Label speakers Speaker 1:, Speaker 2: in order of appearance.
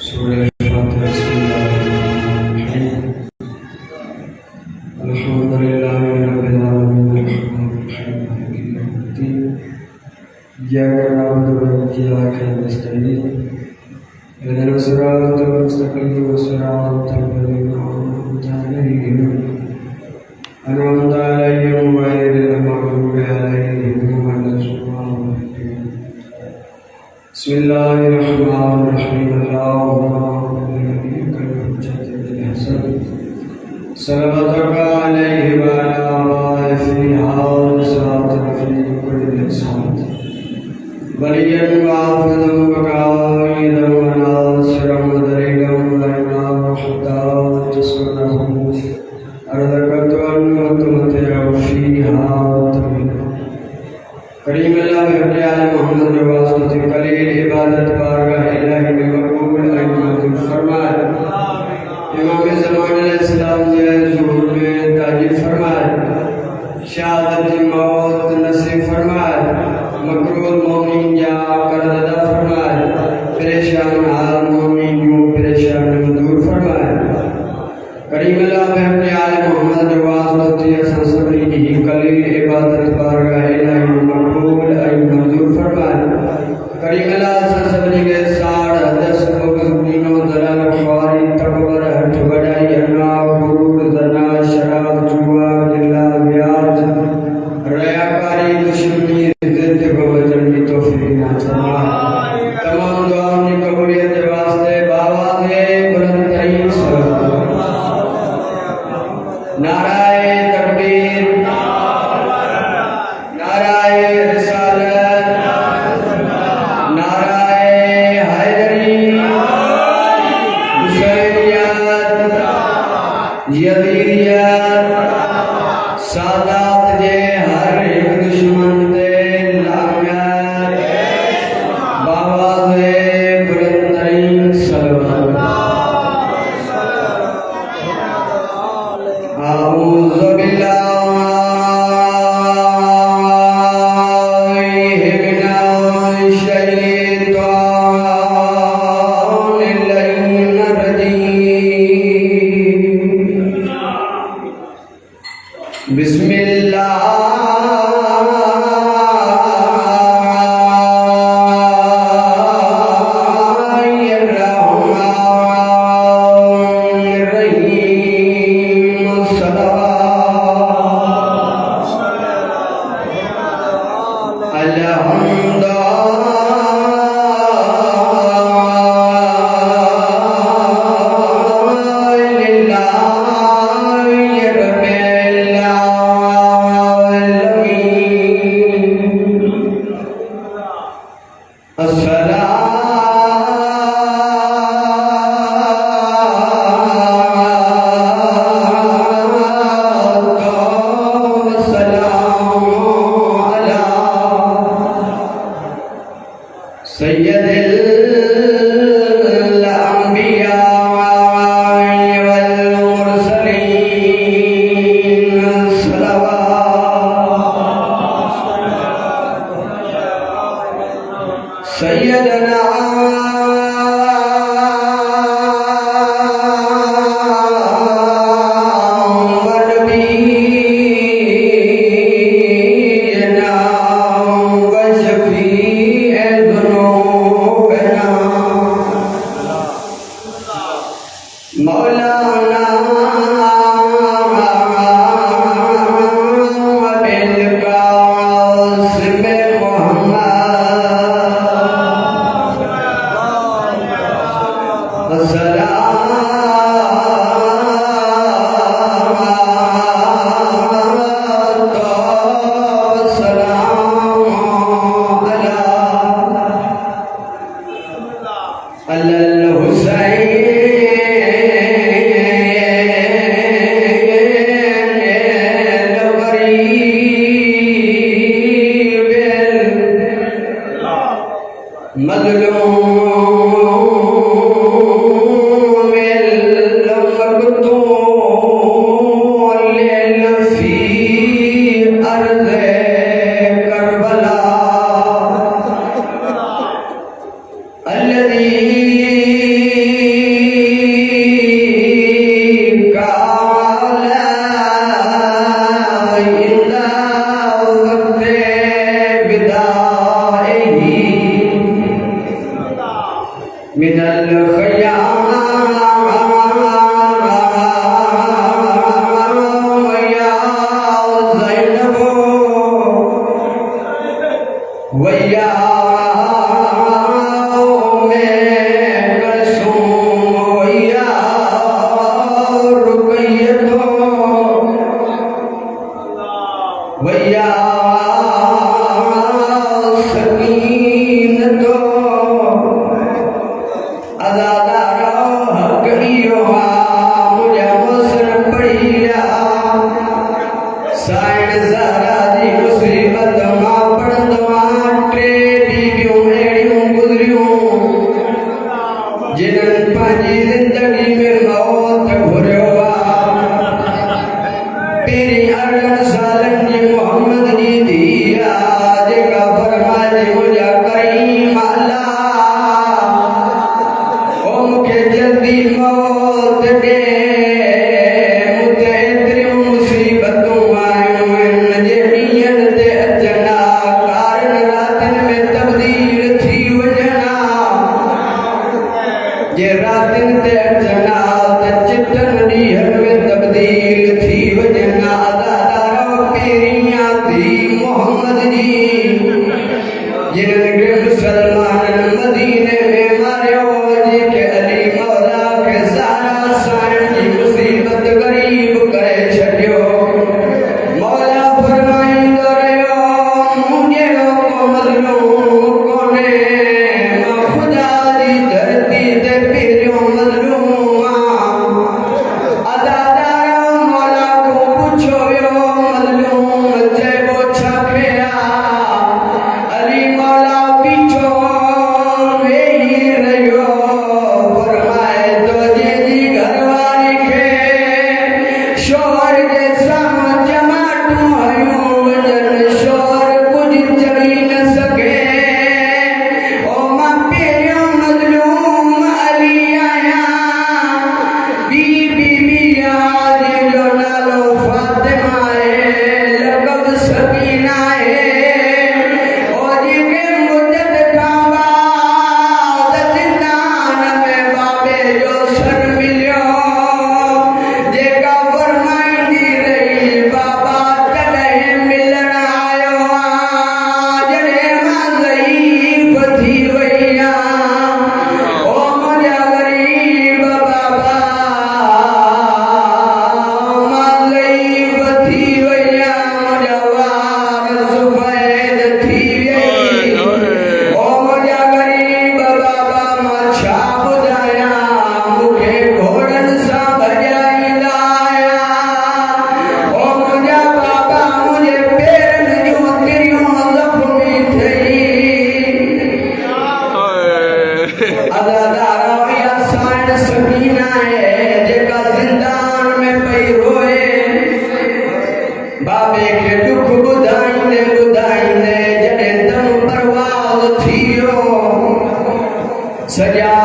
Speaker 1: सूरह फातिहा बिस्मिल्लाहिर्रहमानिर्रहीम अल्हम्दुलिल्लाहि रब्बिल आलमीन इय्याका नअबुदु व इय्याका नस्तईन इहदिनस सिरातल मुस्तक़ीम सिरातल लज़ीना अनअमता अलैहिम गैरिल मग़्दूबि अलैहिम वलद्दालीन बिस्मिल्लाहिर्रहमानिर्रहीम सल्लल्लाहु अलैहि व अला आलिहि हाज़ सातफी कुल्ल सात वलियन वाफ़िदन व कायदन व नासिरन व दरीगन व इमाम हत्ता तस्मअहु अर्दकतन व तुमतिअ फ़ीहा तमीन करीम अल्लाह अपने आले मोहम्मद के वास्ते कलील इबादत बारगाह इलाही में मकबूल अईमत फरमाए। इमाम ज़मान अलैहिस्सलाम के ज़ुहूर में ताजीब फरमाए, शहादत मौत नसीब फरमाए, मकरूल मोमिन या करदा फरमाए, परेशान हाल मोमिन यूं परेशान दूर फरमाए। करीम अल्लाह अपने आले मोहम्मद के वास्ते ससरी की कलील इबादत बारगाह इलाही में मकबूल मंजूर फरमाए। करीम अल्लाह ससरी के साड़ दस मुबीनो दलाल ख्वारी तकबर हट बड़ाई अन्ना गुरूर जना शराब जुआ जिल्ला ब्याज रयाकारी दुश्मनी जिद्द को वजन की तौफीक नाता तमाम दुआओं की कबूलियत के वास्ते बाबा दे बुलंद तरीन नाराए तकबीर नाराए रिसालत नाराए हैदरी हुसैनियत यजीदियत सादात जे हर एक दुश्मन दे लानत बाबा दे बुलंद तरीन सल्लल्लाहु अऊज़ु बिल्लाहि मिनश शैतानिर रजीम बिस्मिल्लाहिर्रहमानिर्रहीम सय्यदुल अंबिया वल मुरसलीन सल्लल्लाहु सय्यदना मौलाना वैया में कसूम वैया रुकैयतो वैया सकीनतो अदादारो हक़ियो मुझे मौसर पड़िया साइड ज़ारा दी मुसीबत मां पड़ंदवा टे बीबियों एड़ियों गुज़रियूं जिन्हनि पंहिंजी ज़िंदगी में मौत घुरियो तेरी अरन सालन जी मोहम्मद जी दिया जेका फरमाए मुझा करीम अल्लाह ओ मुखे जल्दी मौत दे मुझे एतिरियूं मुसीबतूं आयूं आहिनि जे ॾींहंनि ते अचना कारण रातिनि में तब्दील थी वञना जे रातिनि ते अचना त चिटनि ॾींहंनि में तब्दील थी वञना अदादारो पहिरियां थी मोहम्मद जी जिन्हनि खे मुसलमाननि मदीने में मारियो जेके अली मौला खे ज़ारा साईं जी मुसीबत ग़रीब करे छॾियो मौला फरमाईंदो रहियो मूं जहिड़ो को मज़लूम कोन्हे मां ख़ुदा जी धरती ते पहिरियों मज़लूम आहियां अदादारो मौला को पुछो वियो मज़लूम चइबो छा पिया अली मौला पीछो वेही रहियो फरमाए तो जंहिंजी घरवारी खे शोर जे साम्हूं जमाटूं हयूं वञनि शोर कुझु चई न सघे ओ मां पहिरियों मज़लूम अली आहियां ॿी बीबी आहे जंहिंजो नालो फातिमा आहे लक़ब सकीना आहे ओ जेके मुदत खां बाद ज़िंदान में बाबे जो सर मिलियो जेका फरमाईंदी रही बाबा तॾहिं मिलण आयो आहियां जॾहिं मां ज़ईफ़ थी वई आहियां ओ मुंहिंजा ग़रीब बाबा मां ज़ईफ़ थी वई आहियां मुंहिंजा वार सुफ़ेद थी वई ओ मुंहिंजा ग़रीब बाबा मां छा ॿुधायां मूंखे घोड़नि सां भॼाईंदा आया ओ मुंहिंजा बाबा मुंहिंजे पेरनि जूं तिरियूं ज़ख़्मी ठही अदादारो इहा साइण सकीना आहे जेका ज़िंदान में पई रोए बाबे खे दुख ॿुधाईंदे ॿुधाईंदे जॾहिं दम परवाज़ थी वियो सॼा